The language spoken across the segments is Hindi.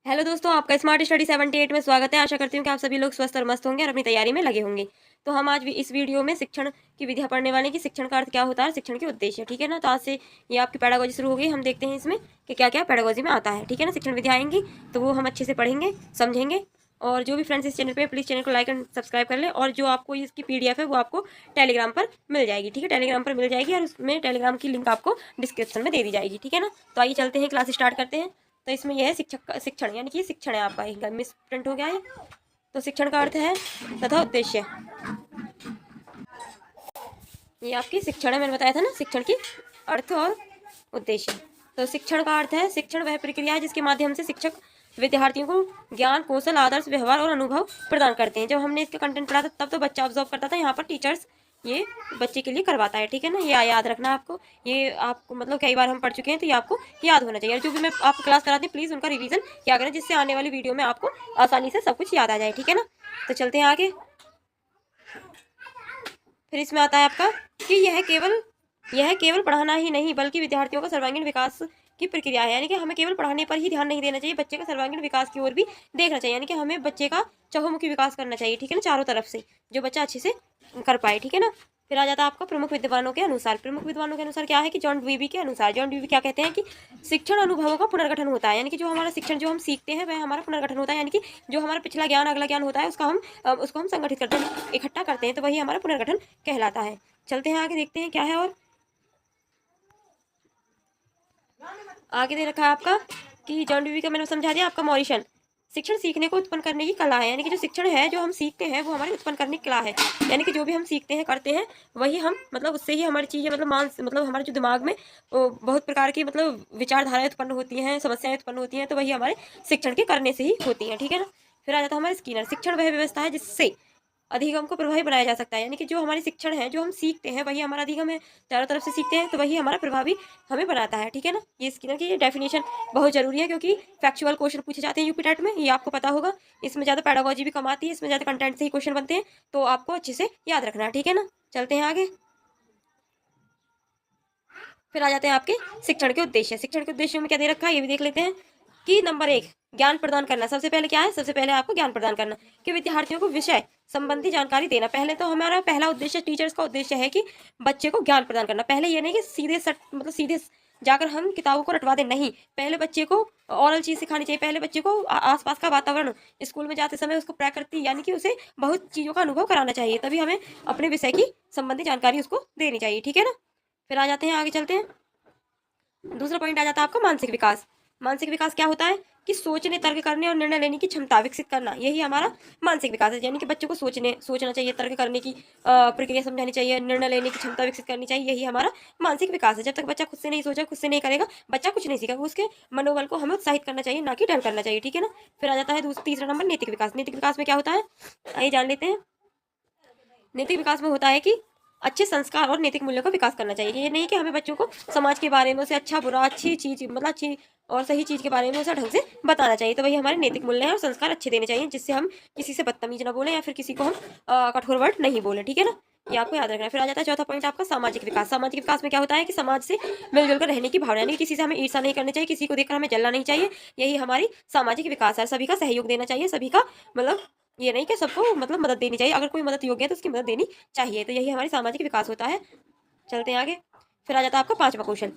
हेलो दोस्तों, आपका स्मार्ट स्टडी 78 में स्वागत है। आशा करती हूँ कि आप सभी लोग स्वस्थ और मस्त होंगे और अपनी तैयारी में लगे होंगे। तो हम आज भी इस वीडियो में शिक्षण की विधियाँ पढ़ने वाले कि शिक्षण का अर्थ क्या होता है, शिक्षण के उद्देश्य, ठीक है ना। तो आज से ये आपकी पेडागोजी शुरू हो गई। हम देखते हैं इसमें कि क्या क्या पेडागोजी में आता है, ठीक है ना। शिक्षण विधियाँ आएंगी तो वो हम अच्छे से पढ़ेंगे, समझेंगे। और जो भी फ्रेंड्स इस चैनल पे प्लीज़ चैनल को लाइक एंड सब्सक्राइब कर लें। और जो आपको इसकी PDF है वो आपको टेलीग्राम पर मिल जाएगी, ठीक है। टेलीग्राम पर मिल जाएगी और उसमें टेलीग्राम की लिंक आपको डिस्क्रिप्शन में दे दी जाएगी, ठीक है ना। तो आइए चलते हैं, क्लास स्टार्ट करते हैं। तो इसमें यह है शिक्षण, यानी कि शिक्षण है आपका, एक मिस प्रिंट हो गया है। तो शिक्षण का अर्थ है तथा उद्देश्य। ये आपकी शिक्षण है, मैंने बताया था ना, शिक्षण की अर्थ और उद्देश्य। तो शिक्षण का अर्थ है, शिक्षण वह प्रक्रिया है जिसके माध्यम से शिक्षक विद्यार्थियों को ज्ञान, कौशल, आदर्श, व्यवहार और अनुभव प्रदान करते हैं। जब हमने इसका कंटेंट पढ़ा था तब तो बच्चा ऑब्जर्व करता था, यहाँ पर टीचर्स ये बच्चे के लिए करवाता है, ठीक है ना। ये याद रखना आपको, ये आपको मतलब कई बार हम पढ़ चुके हैं तो ये आपको याद होना चाहिए। और जो भी मैं आपको क्लास कराती हूँ प्लीज़ उनका रिवीजन क्या करें, जिससे आने वाली वीडियो में आपको आसानी से सब कुछ याद आ जाए, ठीक है ना। तो चलते हैं आगे। फिर इसमें आता है आपका कि यह केवल पढ़ाना ही नहीं बल्कि विद्यार्थियों का सर्वांगीण विकास की प्रक्रिया है। यानी कि हमें केवल पढ़ाने पर ही ध्यान नहीं देना चाहिए, बच्चे का सर्वांगीण विकास की ओर भी देखना चाहिए। यानी कि हमें बच्चे का चहुमुखी विकास करना चाहिए, ठीक है ना, चारों तरफ से, जो बच्चा अच्छे से कर पाए, ठीक है ना। फिर आ जाता है आपका प्रमुख विद्वानों के अनुसार। प्रमुख विद्वानों के अनुसार क्या है कि जॉन डीवी के अनुसार, जॉन डीवी क्या कहते हैं कि शिक्षण अनुभवों का पुनर्गठन होता है। यानी कि जो हमारा शिक्षण जो हम सीखते हैं वह हमारा पुनर्गठन होता है। यानी कि जो हमारा पिछला ज्ञान, अगला ज्ञान होता है उसको हम संगठित करते हैं, इकट्ठा करते हैं, तो वही हमारा पुनर्गठन कहलाता है। चलते हैं आगे, देखते हैं क्या है। और आगे दे रखा है आपका कि जॉन डीवी का मैंने समझा दिया आपका मॉरिशन। शिक्षण सीखने को उत्पन्न करने की कला है। यानी कि जो शिक्षण है जो हम सीखते हैं वो हमारी उत्पन्न करने की कला है। यानी कि जो भी हम सीखते हैं करते हैं वही हम मतलब उससे ही हमारी चीज़ें मतलब हमारे जो दिमाग में बहुत प्रकार की मतलब विचारधाराएं उत्पन्न होती हैं, समस्याएं उत्पन्न होती हैं, तो वही हमारे शिक्षण के करने से ही होती हैं, ठीक है ना। फिर आ जाता है हमारे स्किनर। शिक्षण वह व्यवस्था है जिससे अधिगम को प्रभावी बनाया जा सकता है। यानी कि जो हमारे शिक्षण है जो हम सीखते हैं वही हमारा अधिगम है, चारों तरफ से सीखते हैं तो वही हमारा प्रभावी हमें बनाता है, ठीक है ना। ये स्किनर की डेफिनेशन बहुत जरूरी है क्योंकि फैक्चुअल क्वेश्चन पूछे जाते हैं यूपी टेट में, ये आपको पता होगा। इसमें ज़्यादा पैडागोजी भी कम आती है, इसमें ज़्यादा कंटेंट से ही क्वेश्चन बनते हैं, तो आपको अच्छे से याद रखना है, ठीक है ना। चलते हैं आगे। फिर आ जाते हैं आपके शिक्षण के उद्देश्य। शिक्षण के उद्देश्यों में क्या दे रखा है ये भी देख लेते हैं कि नंबर 1 ज्ञान प्रदान करना। सबसे पहले क्या है, सबसे पहले आपको ज्ञान प्रदान करना, कि विद्यार्थियों को विषय संबंधी जानकारी देना। पहले तो हमारा पहला उद्देश्य, टीचर्स का उद्देश्य है कि बच्चे को ज्ञान प्रदान करना। पहले ये नहीं कि सीधे जाकर हम किताबों को रटवा दें, नहीं, पहले बच्चे को ओरल चीज सिखानी चाहिए। पहले बच्चे को आसपास का वातावरण, स्कूल में जाते समय उसको प्रकृति यानी कि उसे बहुत चीजों का अनुभव कराना चाहिए, तभी हमें अपने विषय की संबंधी जानकारी उसको देनी चाहिए, ठीक है ना। फिर आ जाते हैं आगे, चलते हैं। दूसरा पॉइंट आ जाता है आपका मानसिक विकास। मानसिक विकास क्या होता है कि सोचने, तर्क करने और निर्णय लेने की क्षमता विकसित करना, यही हमारा मानसिक विकास है। यानी कि बच्चों को सोचना चाहिए, तर्क करने की प्रक्रिया समझानी चाहिए, निर्णय लेने की क्षमता विकसित करनी चाहिए, यही हमारा मानसिक विकास है। जब तक बच्चा खुद से नहीं सोचा, खुद से नहीं करेगा, बच्चा कुछ नहीं सीखेगा। उसके मनोबल को हमें उत्साहित करना चाहिए, ना कि डर करना चाहिए, ठीक है ना। फिर आ जाता है तीसरा नंबर नैतिक विकास। नैतिक विकास में क्या होता है आइए जान लेते हैं। नैतिक विकास में होता है कि अच्छे संस्कार और नैतिक मूल्यों का विकास करना चाहिए। ये नहीं कि हमें बच्चों को समाज के बारे में उसे अच्छा बुरा, अच्छी चीज मतलब अच्छी और सही चीज के बारे में उसे ढंग से बताना चाहिए, तो वही हमारे नैतिक मूल्य हैं और संस्कार अच्छे देने चाहिए, जिससे हम किसी से बदतमीज ना बोले या फिर किसी को हम कठोर वर्ड नहीं बोले, ठीक है ना। ये आपको याद रखना है। फिर आ जाता है चौथा पॉइंट आपका सामाजिक विकास। सामाजिक विकास में क्या होता है कि समाज से मिलजुल कर रहने की भावना, यानी कि किसी से हमें ईर्षा नहीं करनी चाहिए, किसी को देखकर हमें जलना नहीं चाहिए, यही हमारी सामाजिक विकास है। सभी का सहयोग देना चाहिए, सभी का मतलब ये नहीं कि सबको मतलब मदद देनी चाहिए, अगर कोई मदद योग्य है तो उसकी मदद देनी चाहिए, तो यही हमारी सामाजिक विकास होता है। चलते हैं आगे। फिर आ जाता है आपका पांचवा क्वेश्चन।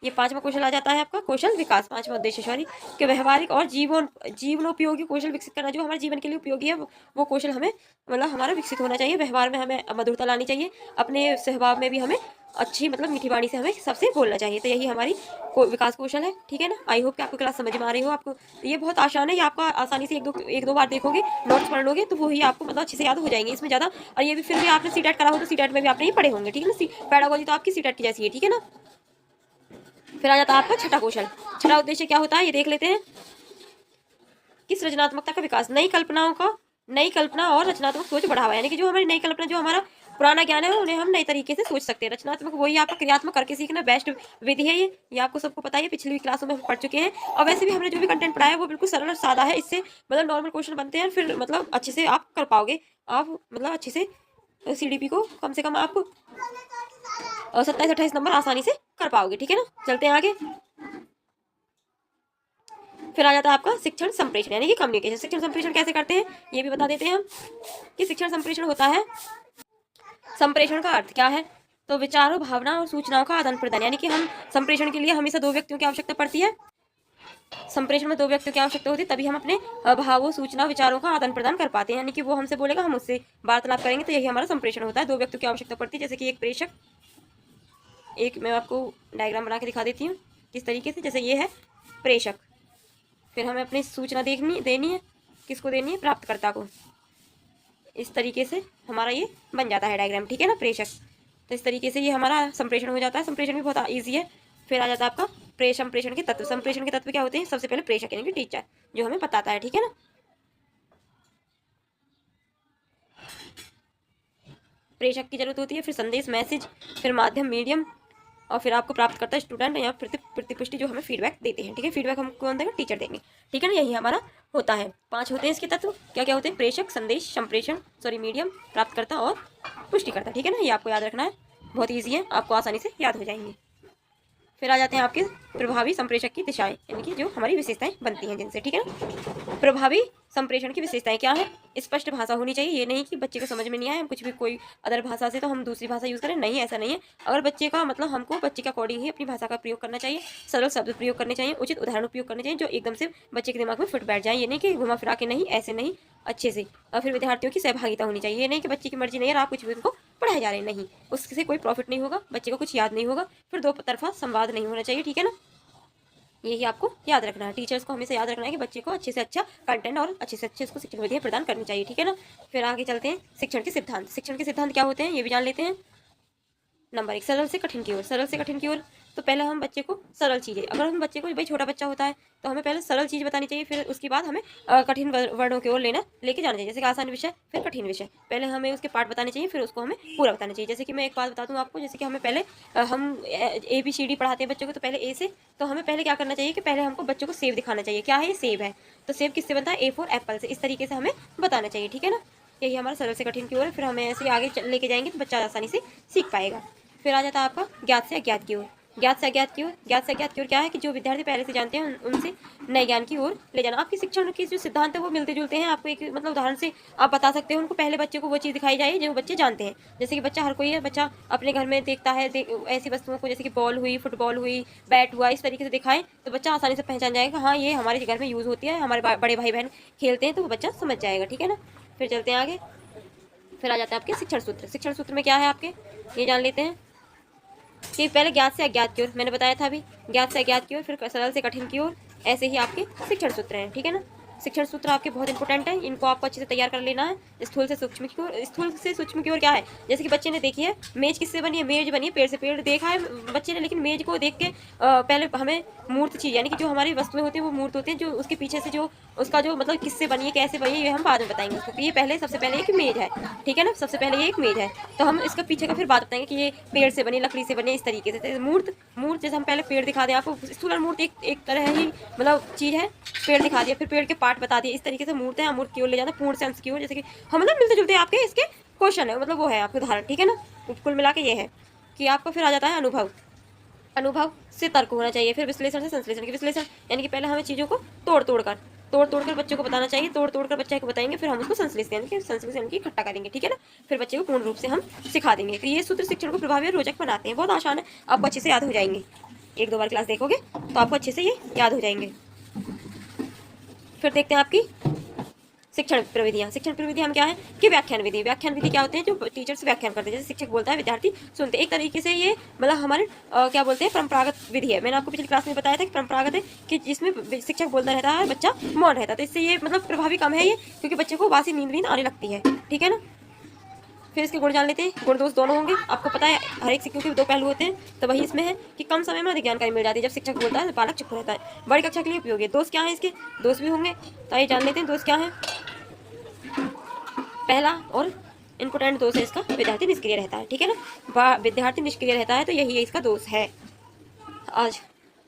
ये पांचवा क्वेश्चन आ जाता है आपका कौशल विकास, पांचवा उद्देश्य सॉरी, कि व्यवहारिक और जीवनोपयोगी कौशल विकसित करना। जो हमारे जीवन के लिए उपयोगी है वो कौशल हमें मतलब हमारा विकसित होना चाहिए। व्यवहार में हमें मधुरता लानी चाहिए, अपने स्वभाव में भी हमें अच्छी मतलब मीठी वाणी से हमें सबसे बोलना चाहिए, तो यही हमारी विकास कौशल है, ठीक है ना। आई होप कि आपको क्लास समझ में आ रही हो। आपको ये बहुत आसान है, ये आपका आसानी से एक दो बार देखोगे, नोट्स पढ़ लोगे तो वही आपको मतलब अच्छे से याद हो जाएंगे, इसमें ज़्यादा। और ये भी फिर भी आपने सीटेट करा हो तो सीटेट में भी आपने ये पढ़े होंगे, ठीक है ना। पैडागोजी तो आपकी सीटेट की जैसी है, ठीक है ना। फिर आ जाता है आपका छठा कौशल। छठा उद्देश्य क्या होता है ये देख लेते हैं कि सृजनात्मकता का विकास, नई कल्पना और रचनात्मक सोच बढ़ावा। यानी कि जो हमारी नई कल्पना, जो हमारा पुराना ज्ञान है उन्हें हम नए तरीके से सोच सकते हैं। रचनात्मक वही आपका क्रियात्मक करके सीखना बेस्ट विधि है। ये आपको सबको पता है, पिछली क्लासों में हम पढ़ चुके हैं। और वैसे भी हमने जो भी कंटेंट पढ़ाया है वो बिल्कुल सरल और सादा है, इससे मतलब नॉर्मल क्वेश्चन बनते हैं, फिर मतलब अच्छे से आप कर पाओगे। आप मतलब अच्छे से CDP को कम से कम आप 27-28 नंबर आसानी से कर पाओगे, ठीक है ना। चलते हैं आगे। फिर आ जाता है आपका शिक्षण संप्रेषण यानी कि कम्युनिकेशन। शिक्षण संप्रेषण कैसे करते हैं ये भी बता देते हैं हम कि शिक्षण संप्रेषण होता है, संप्रेषण का अर्थ क्या है, तो विचारों, भावना और सूचनाओं का आदान प्रदान, यानी कि हम संप्रेषण के लिए हमेशा 2 व्यक्तियों की आवश्यकता पड़ती है। संप्रेषण में 2 व्यक्तियों की आवश्यकता होती है, तभी हम अपने भावों, सूचना, विचारों का आदान प्रदान कर पाते हैं। यानी कि वो हमसे बोलेगा, हम उससे वार्तालाप करेंगे, तो यही हमारा संप्रेषण होता है। 2 व्यक्तियों की आवश्यकता पड़ती है, जैसे कि एक प्रेषक, एक मैं आपको डायग्राम बना के दिखा देती हूँ किस तरीके से। जैसे ये है प्रेषक, फिर हमें अपनी सूचना देनी है, किसको देनी है, प्राप्तकर्ता को। इस तरीके से हमारा ये बन जाता है डायग्राम, ठीक है ना, प्रेषक। तो इस तरीके से ये हमारा संप्रेषण हो जाता है। संप्रेषण भी बहुत ईजी है। फिर आ जाता है आपका संप्रेषण के तत्व। संप्रेषण के तत्व क्या होते हैं, सबसे पहले प्रेषक यानी कि टीचर जो हमें बताता है, ठीक है ना। प्रेषक की जरूरत होती है, फिर संदेश, मैसेज, फिर माध्यम, मीडियम, और फिर आपको प्राप्त करता है स्टूडेंट या प्रतिपुष्टि जो हमें फीडबैक देते हैं, ठीक है। फीडबैक हम कौन देगा, टीचर देंगे, ठीक है ना। यही हमारा होता है। 5 होते हैं इसके तत्व। क्या क्या होते हैं, प्रेषक, संदेश, संप्रेषण, मीडियम, प्राप्तकर्ता और पुष्टिकर्ता, ठीक है ना। ये आपको याद रखना है, बहुत ईजी है, आपको आसानी से याद हो जाएंगे। फिर आ जाते हैं आपके प्रभावी संप्रेषक की दिशाएं, यानी कि जो हमारी विशेषताएं बनती हैं जिनसे, ठीक है ना। प्रभावी संप्रेषण की विशेषताएं क्या है, स्पष्ट भाषा होनी चाहिए। ये नहीं कि बच्चे को समझ में नहीं आए, हम कुछ भी कोई अदर भाषा से तो हम दूसरी भाषा यूज़ करें, नहीं, ऐसा नहीं है। अगर बच्चे का मतलब हमको बच्चे के अकॉर्डिंग ही अपनी भाषा का प्रयोग करना चाहिए, सरल शब्द प्रयोग करने चाहिए, उचित उदाहरण उपयोग करने चाहिए जो एकदम से बच्चे के दिमाग में फिट बैठ जाए। ये नहीं कि घुमा फिरा के, नहीं, ऐसे नहीं, अच्छे से। और फिर विद्यार्थियों की सहभागिता होनी चाहिए। ये नहीं कि बच्चे की मर्जी नहीं है, आप कुछ भी उनको पढ़ाए जा रहे हैं, नहीं, उससे कोई प्रॉफिट नहीं होगा, बच्चे को कुछ याद नहीं होगा। फिर 2 तरफा संवाद नहीं होना चाहिए, ठीक है ना। यही आपको याद रखना है। टीचर्स को हमेशा याद रखना है कि बच्चे को अच्छे से अच्छा कंटेंट और अच्छे से अच्छे उसको शिक्षण विधियाँ प्रदान करनी चाहिए, ठीक है ना। फिर आगे चलते हैं शिक्षण के सिद्धांत। शिक्षण के सिद्धांत क्या होते हैं ये भी जान लेते हैं। नंबर 1, सरल से कठिन की ओर। सरल से कठिन की ओर, तो पहले हम बच्चे को सरल चीज़ें, अगर हम बच्चे को, भाई छोटा बच्चा होता है तो हमें पहले सरल चीज़ बतानी चाहिए, फिर उसके बाद हमें कठिन वर्णों की ओर लेके जाना चाहिए। जैसे कि आसान विषय, फिर कठिन विषय, पहले हमें उसके पार्ट बताने चाहिए, फिर उसको हमें पूरा बताना चाहिए। जैसे कि मैं एक बात बता दूँ आपको, जैसे कि हमें पहले हम ABCD पढ़ाते हैं बच्चों को, तो पहले ए से, तो हमें पहले क्या करना चाहिए कि पहले हमको बच्चों को सेब दिखाना चाहिए। क्या है ये, सेब है, तो सेब किससे बनता है, A फॉर एप्पल से। इस तरीके से हमें बताना चाहिए, ठीक है ना। यही हमारा सरल से कठिन की ओर है। फिर हमें ऐसे आगे लेके जाएंगे तो बच्चा आसानी से सीख पाएगा। फिर आ जाता है आपका ज्ञात से अज्ञात की ओर। ज्ञात से अज्ञात की ओर, ज्ञात से अज्ञात की ओर क्या है कि जो विद्यार्थी पहले से जानते हैं उनसे नए ज्ञान की ओर ले जाना। आपके शिक्षण के जो सिद्धांत है वो मिलते जुलते हैं। आपको एक मतलब उदाहरण से आप बता सकते हैं, उनको पहले बच्चे को वो चीज़ दिखाई जाए जो बच्चे जानते हैं। जैसे कि बच्चा, हर कोई है बच्चा अपने घर में देखता है ऐसी वस्तुओं को, जैसे कि बॉल हुई, फुटबॉल हुई, बैट हुआ, इस तरीके से दिखाएं तो बच्चा आसानी से पहचान जाएगा, हाँ ये हमारे घर में यूज़ होती है, हमारे बड़े भाई बहन खेलते हैं, तो वो बच्चा समझ जाएगा, ठीक है ना। फिर चलते हैं आगे। फिर आ जाता है आपके शिक्षण सूत्र। शिक्षण सूत्र में क्या है आपके, ये जान लेते हैं कि पहले ज्ञात से अज्ञात की ओर, मैंने बताया था अभी, ज्ञात से अज्ञात की ओर, फिर सरल से कठिन की ओर, ऐसे ही आपके शिक्षण सूत्र हैं, ठीक है ना। शिक्षण सूत्र आपके बहुत इंपॉर्टेंट है, इनको आपको अच्छे से तैयार कर लेना है। स्थूल से सूक्ष्म की ओर। स्थूल से सूक्ष्म की ओर क्या है, जैसे कि बच्चे ने देखी है मेज किससे बनी है, मेज बनी है पेड़ से। पेड़ देखा है बच्चे ने, लेकिन मेज को देख के पहले हमें मूर्त चीज़, यानी कि जो हमारी वस्तुएं होती हैं वो मूर्त होती हैं, जो उसके पीछे से जो उसका जो मतलब किससे बनी है, कैसे बनी है, ये हम बाद में बताएंगे उसको। ये पहले सबसे पहले एक मेज है, ठीक है ना, सबसे पहले ये एक मेज है, तो हम इसका पीछे का फिर बात बताएंगे कि ये पेड़ से बनी, लकड़ी से बनी, इस तरीके से। मूर्त जैसे हम पहले पेड़ दिखा दें आपको, स्थूल मूर्त एक तरह ही मतलब चीज़ है, पेड़ दिखा दिया, फिर पेड़ के पार्ट बता दिए, इस तरीके से मूर्त है, अमूर्त की ओर ले जाना, पूर्ण से अंश की ओर। जैसे कि हम मतलब मिलते जुलते आपके इसके क्वेश्चन है, मतलब वो है आपके उदाहरण, ठीक है ना। कुल मिला के ये है कि आपको फिर आ जाता है अनुभव। अनुभव से तर्क होना चाहिए, फिर विश्लेषण से संश्लेषण। की विश्लेषण यानी कि पहले हमें चीज़ों को तोड़ तोड़ कर बच्चों को बताना चाहिए, तोड़ कर बच्चे को बताएंगे, फिर हम उसको संश्लेषण की इकट्ठा करेंगे, ठीक है ना। फिर बच्चे को पूर्ण रूप से हम सिखा देंगे। तो ये सूत्र शिक्षण को प्रभावी और रोचक बनाते हैं। बहुत आसान है, आपको अच्छे से याद हो जाएंगे। 1-2 बार क्लास देखोगे तो आपको अच्छे से ये याद हो जाएंगे। फिर देखते हैं आपकी शिक्षण प्रविधियाँ। शिक्षण प्रविधियाँ क्या है कि व्याख्यान विधि। व्याख्यान विधि क्या होते हैं, जो टीचर्स व्याख्यान करते हैं, जैसे शिक्षक बोलता है विद्यार्थी सुनते। एक तरीके से ये मतलब हमारे क्या बोलते हैं, परंपरागत विधि है। मैंने आपको पिछली क्लास में बताया था कि परंपरागत है कि जिसमें शिक्षक बोलता रहता है, बच्चा मौन रहता है, तो इससे ये मतलब प्रभावी कम है ये, क्योंकि बच्चे को वासी नींद आने लगती है, ठीक है ना। फिर इसके गुण जान लेते हैं। गुण दोष दोनों होंगे, आपको पता है हर एक सिक्के के 2 पहलू होते हैं, तो वही इसमें है कि कम समय में अधिक जानकारी मिल जाती है। जब शिक्षक बोलता है बालक चुप रहता है, बड़ी कक्षा के लिए उपयोगी है। दोष क्या है इसके, दोष भी होंगे, तो आइए जान लेते हैं दोष क्या है। पहला और इम्पोर्टेंट दोष है इसका, विद्यार्थी निष्क्रिय रहता है, ठीक है ना। विद्यार्थी निष्क्रिय रहता है, तो यही इसका दोष है। आज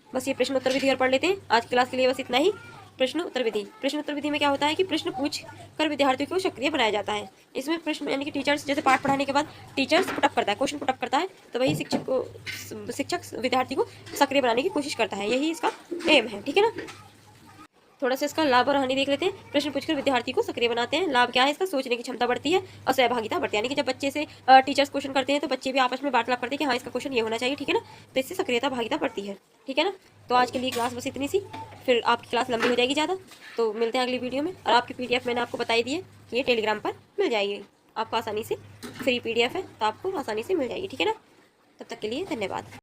बस ये प्रश्न उत्तर विधि और पढ़ लेते हैं। आज क्लास के लिए बस इतना ही। प्रश्न उत्तर विधि। प्रश्न उत्तर विधि में क्या होता है कि प्रश्न पूछ कर विद्यार्थियों को सक्रिय बनाया जाता है। इसमें प्रश्न यानी कि टीचर्स जैसे पाठ पढ़ाने के बाद टीचर्स पुटअप करता है, क्वेश्चन पुटअप करता है, तो वही शिक्षक विद्यार्थी को सक्रिय बनाने की कोशिश करता है। यही इसका एम है, ठीक है ना। थोड़ा सा इसका लाभ और हानि देख लेते हैं। प्रश्न पूछकर विद्यार्थी को सक्रिय बनाते हैं। लाभ क्या है इसका? सोचने की क्षमता बढ़ती है और सहभागिता बढ़ती है। यानी कि जब बच्चे से टीचर्स क्वेश्चन करते हैं तो बच्चे भी आपस में वार्तालाप करते हैं कि हाँ इसका क्वेश्चन ये होना चाहिए, ठीक है ना। तो इससे सक्रियता भागिता बढ़ती है, ठीक है ना। तो आज के लिए क्लास बस इतनी सी, फिर आपकी क्लास लंबी हो जाएगी ज़्यादा। तो मिलते हैं अगली वीडियो में। और आपकी PDF मैंने आपको बताई दी है कि ये टेलीग्राम पर मिल जाएगी आपको आसानी से, फ्री PDF है तो आपको आसानी से मिल जाएगी, ठीक है ना। तब तक के लिए धन्यवाद।